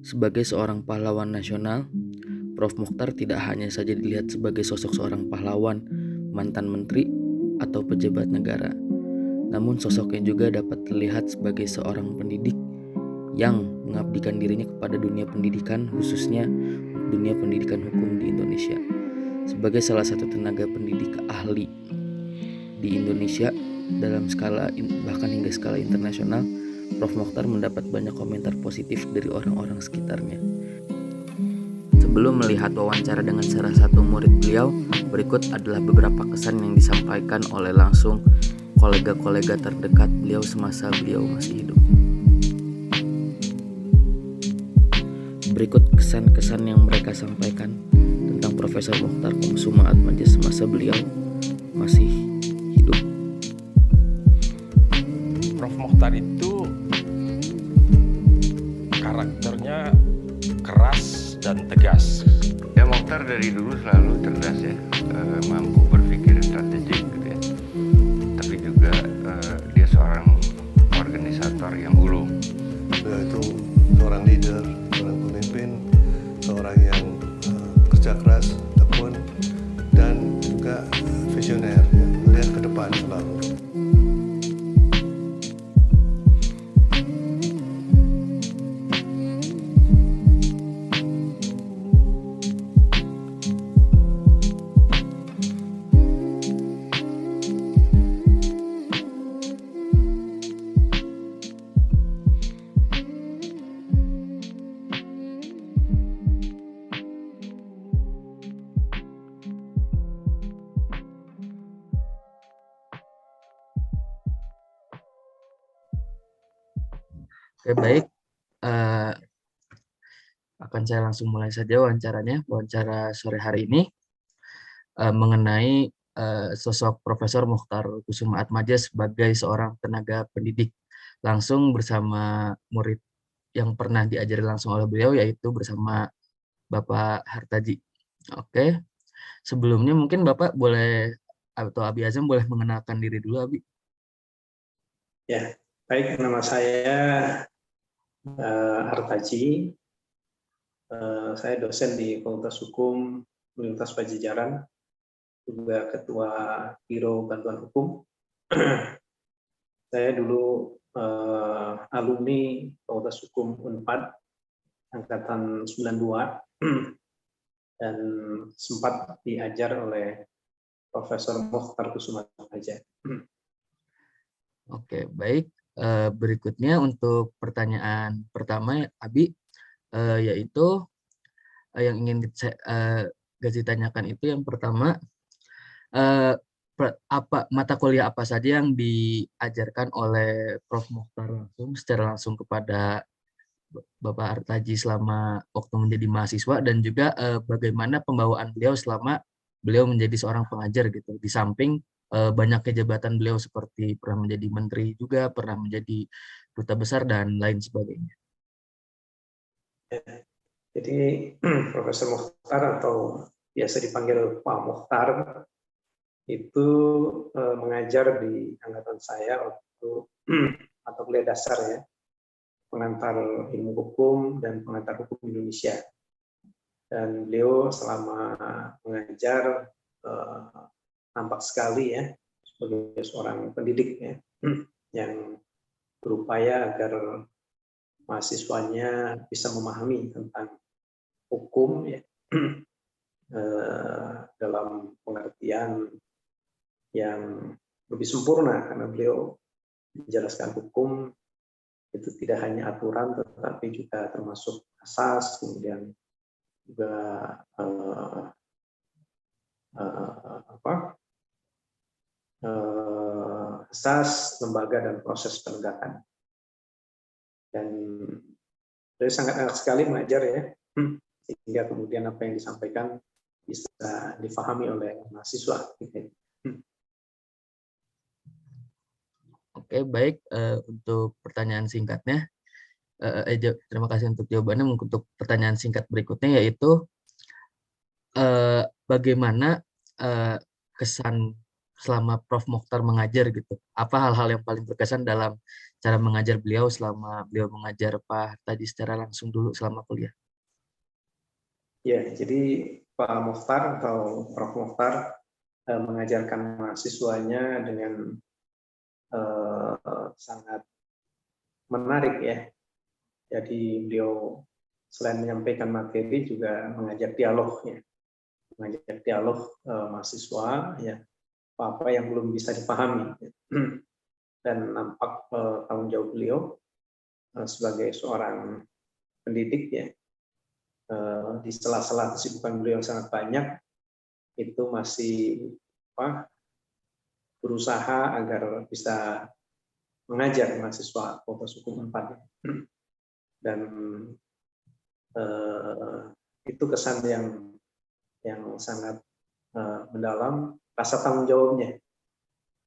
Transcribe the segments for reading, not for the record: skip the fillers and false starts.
Sebagai seorang pahlawan nasional, Prof. Mokhtar tidak hanya saja dilihat sebagai sosok seorang pahlawan, mantan menteri, atau pejabat negara. Namun sosoknya juga dapat terlihat sebagai seorang pendidik yang mengabdikan dirinya kepada dunia pendidikan, khususnya dunia pendidikan hukum di Indonesia. Sebagai salah satu tenaga pendidik ahli di Indonesia dalam skala bahkan hingga skala internasional, Prof. Mokhtar mendapat banyak komentar positif dari orang-orang sekitarnya. Sebelum melihat wawancara dengan salah satu murid beliau, berikut adalah beberapa kesan yang disampaikan oleh langsung kolega-kolega terdekat beliau semasa beliau masih hidup. Berikut kesan-kesan yang mereka sampaikan tentang Profesor Mokhtar Kusuma Atmadja semasa beliau masih hidup. Prof. Mokhtar itu karakternya keras dan tegas. Ya, Mokhtar dari dulu selalu cerdas ya, mampu berpikir strategik gitu ya. Tapi juga dia seorang organisator yang ulung. Beliau itu seorang leader, seorang pemimpin, seorang yang kerja keras, tekun, dan juga visioner, ya, melihat ke depan selalu. Oke, baik. Akan saya langsung mulai saja wawancara sore hari ini mengenai sosok Profesor Mokhtar Kusuma Atmadja sebagai seorang tenaga pendidik, langsung bersama murid yang pernah diajari langsung oleh beliau, yaitu bersama Bapak Hartaji. Oke, sebelumnya mungkin Bapak boleh, atau Abi Azam boleh mengenalkan diri dulu, Abi. Ya, baik, nama saya Hartaji. Saya dosen di Fakultas Hukum Universitas Padjadjaran, juga Ketua Biro Bantuan Hukum. Saya dulu alumni Fakultas Hukum Unpad angkatan 92 dan sempat diajar oleh Profesor Mokhtar Kusuma Atmadja. Oke, baik. Berikutnya untuk pertanyaan pertama, Abi, yaitu yang ingin Gazi tanyakan itu yang pertama, mata kuliah apa saja yang diajarkan oleh Prof. Mokhtar secara langsung kepada Bapak Hartaji selama waktu menjadi mahasiswa, dan juga bagaimana pembawaan beliau selama beliau menjadi seorang pengajar gitu, di samping banyaknya jabatan beliau seperti pernah menjadi menteri juga, pernah menjadi duta besar dan lain sebagainya. Jadi Profesor Mokhtar atau biasa dipanggil Pak Mokhtar itu mengajar di angkatan saya waktu atau kuliah dasar ya, pengantar ilmu hukum dan pengantar hukum Indonesia. Dan beliau selama mengajar nampak sekali ya sebagai seorang pendidik ya, yang berupaya agar mahasiswanya bisa memahami tentang hukum ya, dalam pengertian yang lebih sempurna, karena beliau menjelaskan hukum itu tidak hanya aturan tetapi juga termasuk asas, kemudian juga asas, lembaga, dan proses penegakan. Dan beliau sangat sekali mengajar ya, sehingga kemudian apa yang disampaikan bisa difahami oleh mahasiswa. Oke, baik. Untuk pertanyaan singkatnya, terima kasih untuk jawabannya. Untuk pertanyaan singkat berikutnya, yaitu bagaimana kesan selama Prof. Mokhtar mengajar gitu? Apa hal-hal yang paling berkesan dalam cara mengajar beliau selama beliau mengajar Pak tadi secara langsung dulu selama kuliah. Ya, jadi Pak Mokhtar atau Prof. Mokhtar mengajarkan mahasiswanya dengan sangat menarik ya. Jadi beliau selain menyampaikan materi juga mengajak dialog ya, mengajak dialog mahasiswa ya, apa yang belum bisa dipahami dan nampak tanggung jawab beliau sebagai seorang pendidik ya, di sela-sela kesibukan beliau yang sangat banyak itu masih berusaha agar bisa mengajar mahasiswa Fakultas Hukum 4 dan itu kesan yang sangat mendalam, rasa tanggung jawabnya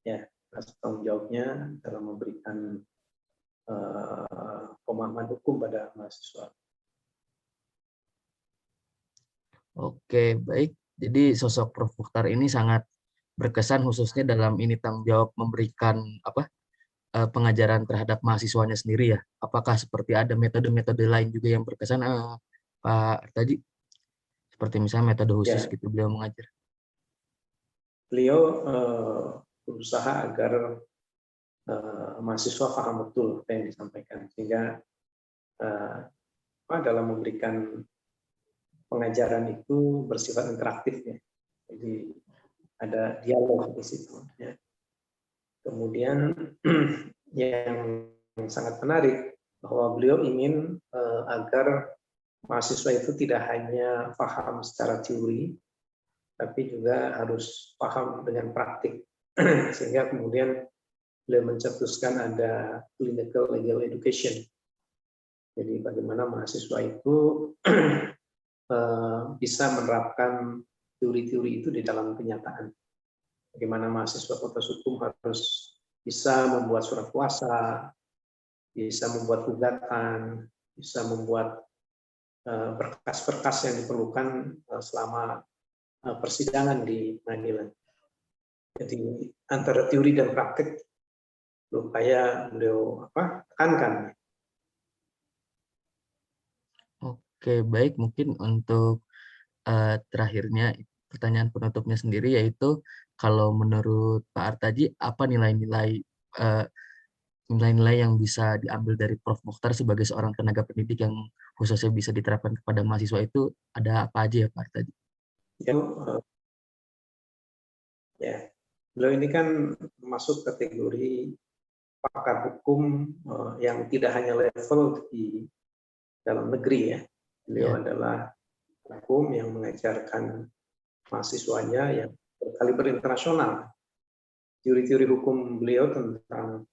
ya, rasa tanggung jawabnya dalam memberikan pemahaman hukum pada mahasiswa. Oke, baik. Jadi sosok Prof. Mokhtar ini sangat berkesan khususnya dalam ini tanggung jawab memberikan pengajaran terhadap mahasiswanya sendiri ya. Apakah seperti ada metode-metode lain juga yang berkesan Pak tadi? Seperti misalnya metode khusus gitu beliau mengajar. Beliau berusaha agar mahasiswa paham betul apa yang disampaikan, sehingga dalam memberikan pengajaran itu bersifat interaktif ya. Jadi ada dialog di situ ya. Kemudian yang sangat menarik bahwa beliau ingin agar mahasiswa itu tidak hanya paham secara teori, tapi juga harus paham dengan praktik. Sehingga kemudian beliau mencetuskan ada clinical legal education. Jadi bagaimana mahasiswa itu bisa menerapkan teori-teori itu di dalam kenyataan. Bagaimana mahasiswa Fakultas Hukum harus bisa membuat surat kuasa, bisa membuat gugatan, bisa membuat berkas-berkas yang diperlukan selama persidangan di pengadilan. Jadi antara teori dan praktik supaya beliau tekankan. Oke, baik. Mungkin untuk terakhirnya pertanyaan penutupnya sendiri yaitu kalau menurut Pak Artaji apa nilai-nilai yang bisa diambil dari Prof. Mokhtar sebagai seorang tenaga pendidik yang khususnya bisa diterapkan kepada mahasiswa itu ada apa aja ya Pak Artaji? Ya, beliau ini kan masuk kategori pakar hukum yang tidak hanya level di dalam negeri ya. Beliau adalah hukum yang mengajarkan mahasiswanya yang berkaliber internasional. Teori-teori hukum beliau tentang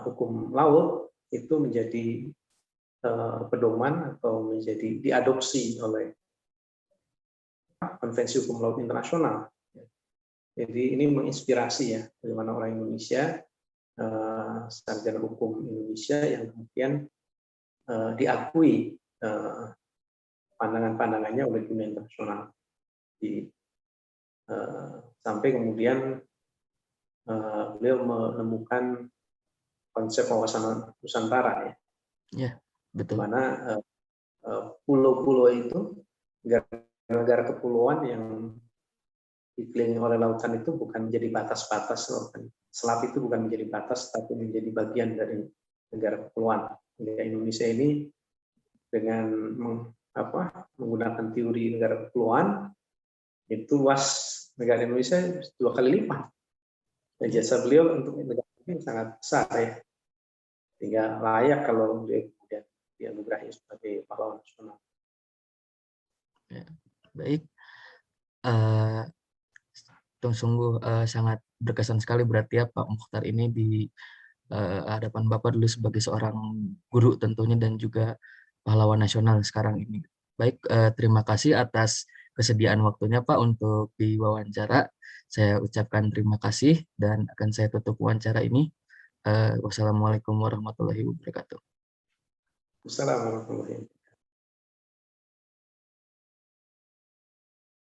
hukum laut itu menjadi pedoman atau menjadi diadopsi oleh Konvensi Hukum Laut Internasional. Jadi ini menginspirasi ya bagaimana orang Indonesia, sarjana hukum Indonesia yang kemudian diakui pandangan-pandangannya oleh dunia internasional. Sampai kemudian beliau menemukan konsep wawasan Nusantara ya. Ya, betul. Mana pulau-pulau itu, negara kepulauan yang dikelilingi oleh lautan itu bukan menjadi batas-batas lautan. Selat itu bukan menjadi batas, tapi menjadi bagian dari negara kepulauan. Indonesia ini dengan menggunakan teori negara kepulauan itu luas negara Indonesia 2 kali lipat. Dan jasa beliau untuk negara ini sangat besar ya, sehingga layak kalau beliau kemudian dianugerahi sebagai pahlawan nasional. Ya, baik, sungguh sangat berkesan sekali berarti ya Pak Mokhtar ini di hadapan Bapak dulu sebagai seorang guru tentunya dan juga pahlawan nasional sekarang ini. Baik, terima kasih atas kesediaan waktunya Pak untuk diwawancara. Saya ucapkan terima kasih dan akan saya tutup wawancara ini. Wassalamualaikum warahmatullahi wabarakatuh. Wassalamualaikum warahmatullahi wabarakatuh.